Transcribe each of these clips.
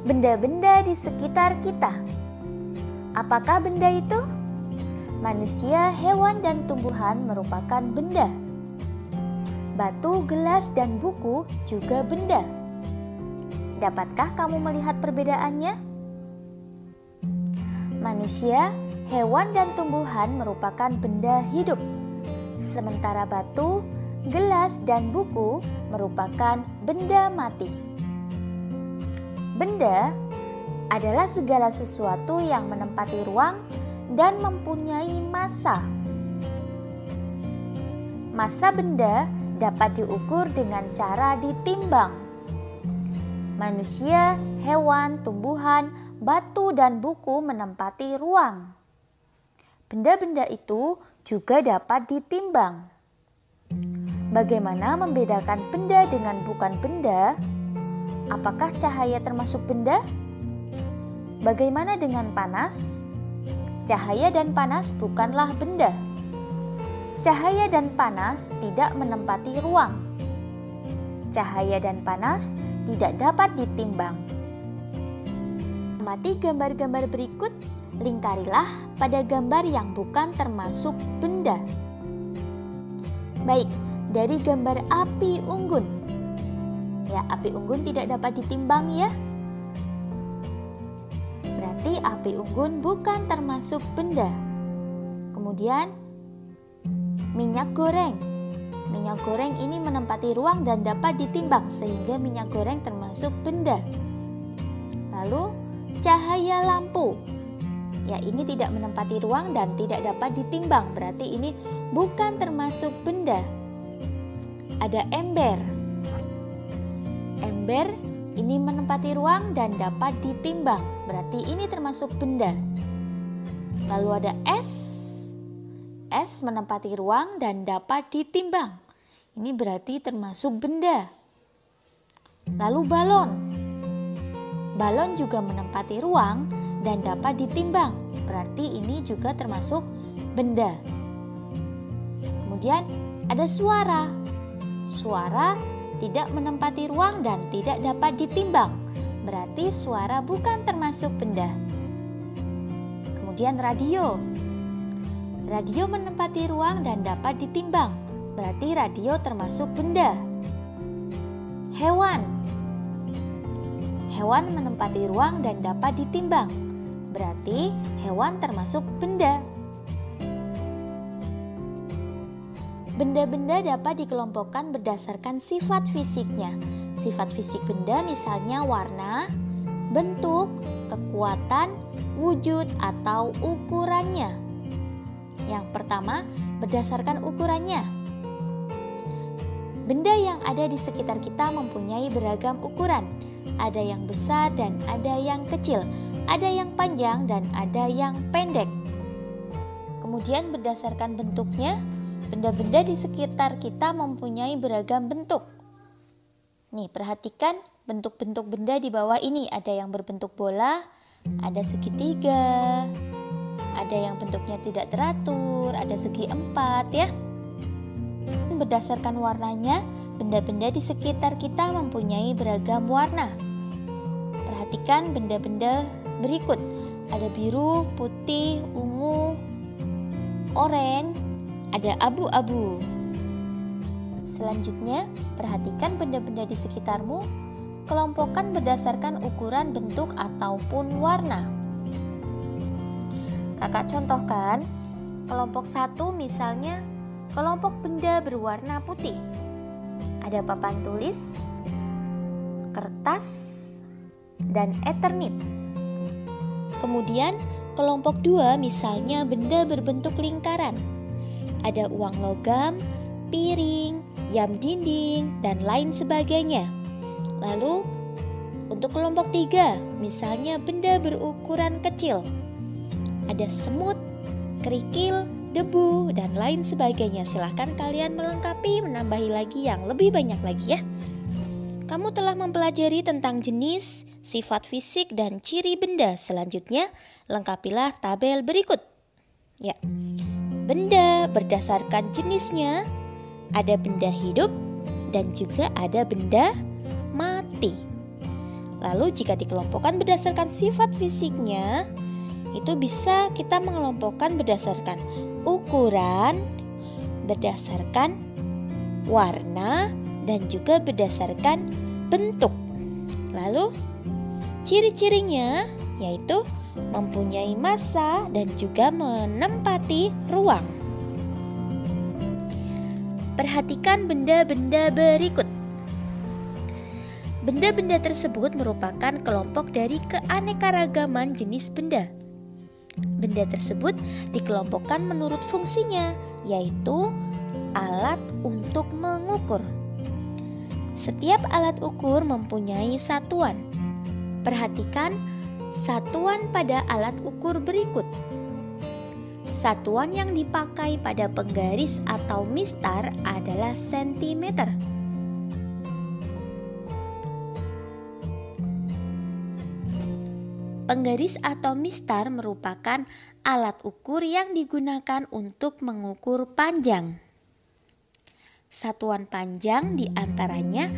benda-benda di sekitar kita. Apakah benda itu? Manusia, hewan, dan tumbuhan merupakan benda. Batu, gelas, dan buku juga benda. Dapatkah kamu melihat perbedaannya? Manusia, hewan, dan tumbuhan merupakan benda hidup. Sementara batu, gelas, dan buku merupakan benda mati. Benda adalah segala sesuatu yang menempati ruang dan mempunyai massa. Massa benda dapat diukur dengan cara ditimbang. Manusia, hewan, tumbuhan, batu, dan buku menempati ruang. Benda-benda itu juga dapat ditimbang. Bagaimana membedakan benda dengan bukan benda? Apakah cahaya termasuk benda? Bagaimana dengan panas? Cahaya dan panas bukanlah benda. Cahaya dan panas tidak menempati ruang. Cahaya dan panas tidak dapat ditimbang. Amati gambar-gambar berikut, lingkarilah pada gambar yang bukan termasuk benda. Baik, dari gambar api unggun. Ya, api unggun tidak dapat ditimbang ya. Berarti api unggun bukan termasuk benda. Kemudian minyak goreng. Minyak goreng ini menempati ruang dan dapat ditimbang sehingga minyak goreng termasuk benda. Lalu cahaya lampu. Ya, ini tidak menempati ruang dan tidak dapat ditimbang. Berarti ini bukan termasuk benda. Ada ember. Ember ini menempati ruang dan dapat ditimbang. Berarti ini termasuk benda. Lalu ada es. Es menempati ruang dan dapat ditimbang. Ini berarti termasuk benda. Lalu balon. Balon juga menempati ruang dan dapat ditimbang. Berarti ini juga termasuk benda. Kemudian ada suara. Suara tidak menempati ruang dan tidak dapat ditimbang. Berarti suara bukan termasuk benda. Kemudian radio. Radio menempati ruang dan dapat ditimbang. Berarti radio termasuk benda. Hewan. Hewan menempati ruang dan dapat ditimbang. Berarti hewan termasuk benda. Benda-benda dapat dikelompokkan berdasarkan sifat fisiknya. Sifat fisik benda misalnya warna, bentuk, kekuatan, wujud, atau ukurannya. Yang pertama, berdasarkan ukurannya. Benda yang ada di sekitar kita mempunyai beragam ukuran. Ada yang besar dan ada yang kecil. Ada yang panjang dan ada yang pendek. Kemudian berdasarkan bentuknya, benda-benda di sekitar kita mempunyai beragam bentuk. Nih, perhatikan bentuk-bentuk benda di bawah ini. Ada yang berbentuk bola, ada segitiga, ada yang bentuknya tidak teratur, ada segi empat ya. Berdasarkan warnanya, benda-benda di sekitar kita mempunyai beragam warna. Perhatikan benda-benda berikut. Ada biru, putih, ungu, oranye, ada abu-abu. Selanjutnya, perhatikan benda-benda di sekitarmu, kelompokkan berdasarkan ukuran, bentuk, ataupun warna. Kakak contohkan, kelompok 1 misalnya kelompok benda berwarna putih. Ada papan tulis, kertas, dan Eternit. Kemudian kelompok 2 misalnya benda berbentuk lingkaran. Ada uang logam, piring, jam dinding, dan lain sebagainya. Lalu untuk kelompok 3 misalnya benda berukuran kecil. Ada semut, kerikil, debu, dan lain sebagainya. Silahkan kalian melengkapi, menambahi lagi yang lebih banyak lagi ya. Kamu telah mempelajari tentang jenis, sifat fisik, dan ciri benda. Selanjutnya, lengkapilah tabel berikut. Ya, benda berdasarkan jenisnya, ada benda hidup dan juga ada benda mati. Lalu jika dikelompokkan berdasarkan sifat fisiknya, itu bisa kita mengelompokkan berdasarkan ukuran, berdasarkan warna, dan juga berdasarkan bentuk. Lalu ciri-cirinya yaitu mempunyai massa dan juga menempati ruang. Perhatikan benda-benda berikut. Benda-benda tersebut merupakan kelompok dari keanekaragaman jenis benda. Benda tersebut dikelompokkan menurut fungsinya, yaitu alat untuk mengukur. Setiap alat ukur mempunyai satuan. Perhatikan satuan pada alat ukur berikut. Satuan yang dipakai pada penggaris atau mistar adalah sentimeter. Penggaris atau mistar merupakan alat ukur yang digunakan untuk mengukur panjang. Satuan panjang diantaranya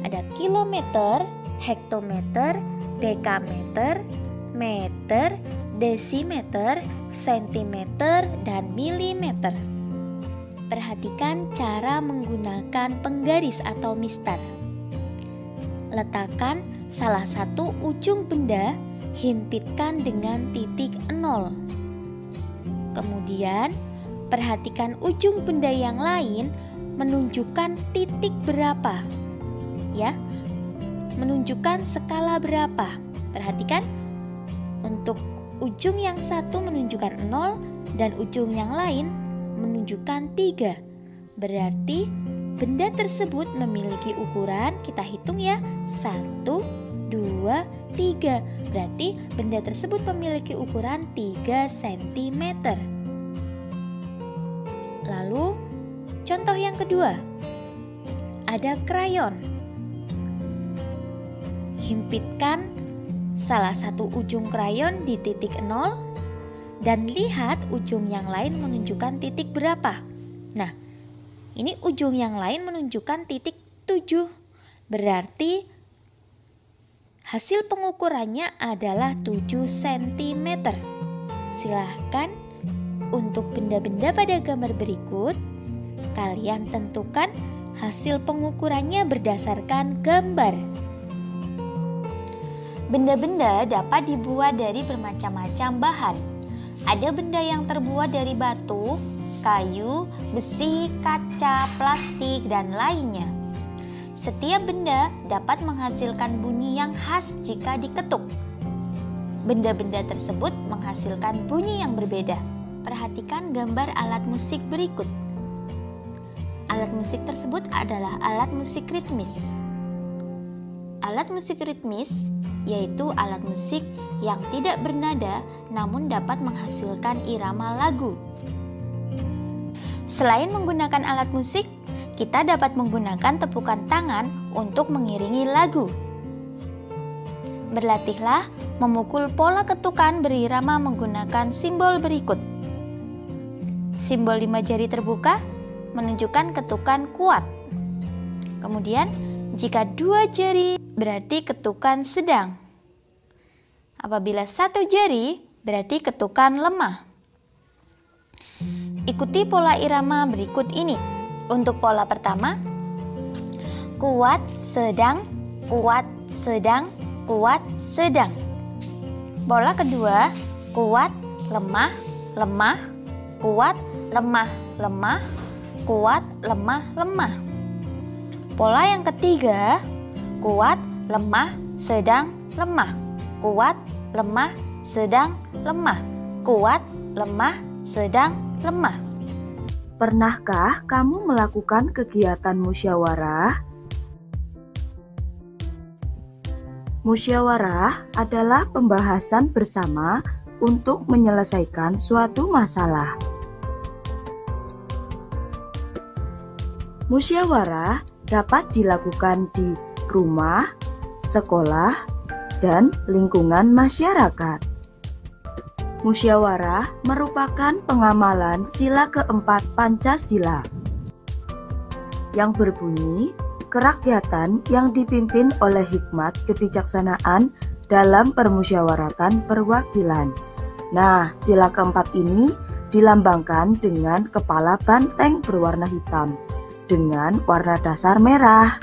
ada kilometer, hektometer, dekameter, meter, desimeter, sentimeter, dan milimeter. Perhatikan cara menggunakan penggaris atau mistar. Letakkan salah satu ujung benda, himpitkan dengan titik 0. Kemudian, perhatikan ujung benda yang lain menunjukkan titik berapa. Ya, menunjukkan skala berapa. Perhatikan, untuk ujung yang satu menunjukkan 0 dan ujung yang lain menunjukkan 3. Berarti benda tersebut memiliki ukuran, kita hitung ya, 1, 2, 3. Berarti benda tersebut memiliki ukuran 3 cm. Lalu contoh yang kedua, ada krayon. Himpitkan salah satu ujung krayon di titik 0 dan lihat ujung yang lain menunjukkan titik berapa. Nah, ini ujung yang lain menunjukkan titik 7. Berarti hasil pengukurannya adalah 7 cm. Silahkan untuk benda-benda pada gambar berikut, kalian tentukan hasil pengukurannya berdasarkan gambar. Benda-benda dapat dibuat dari bermacam-macam bahan. Ada benda yang terbuat dari batu, kayu, besi, kaca, plastik, dan lainnya. Setiap benda dapat menghasilkan bunyi yang khas jika diketuk. Benda-benda tersebut menghasilkan bunyi yang berbeda. Perhatikan gambar alat musik berikut. Alat musik tersebut adalah alat musik ritmis. Alat musik ritmis yaitu alat musik yang tidak bernada namun dapat menghasilkan irama lagu. Selain menggunakan alat musik, kita dapat menggunakan tepukan tangan untuk mengiringi lagu. Berlatihlah memukul pola ketukan berirama menggunakan simbol berikut. Simbol 5 jari terbuka menunjukkan ketukan kuat. Kemudian, jika 2 jari berarti ketukan sedang. Apabila 1 jari berarti ketukan lemah. Ikuti pola irama berikut ini. Untuk pola pertama, kuat, sedang, kuat, sedang, kuat, sedang. Pola kedua, kuat, lemah, lemah, kuat, lemah, lemah, kuat, lemah, lemah. Pola yang ketiga, kuat, lemah, sedang, lemah, kuat, lemah, sedang, lemah, kuat, lemah, sedang, lemah. Pernahkah kamu melakukan kegiatan musyawarah? Musyawarah adalah pembahasan bersama untuk menyelesaikan suatu masalah. Musyawarah dapat dilakukan di rumah, sekolah, dan lingkungan masyarakat. Musyawarah merupakan pengamalan sila keempat Pancasila yang berbunyi kerakyatan yang dipimpin oleh hikmat kebijaksanaan dalam permusyawaratan perwakilan. Nah, sila keempat ini dilambangkan dengan kepala banteng berwarna hitam dengan warna dasar merah.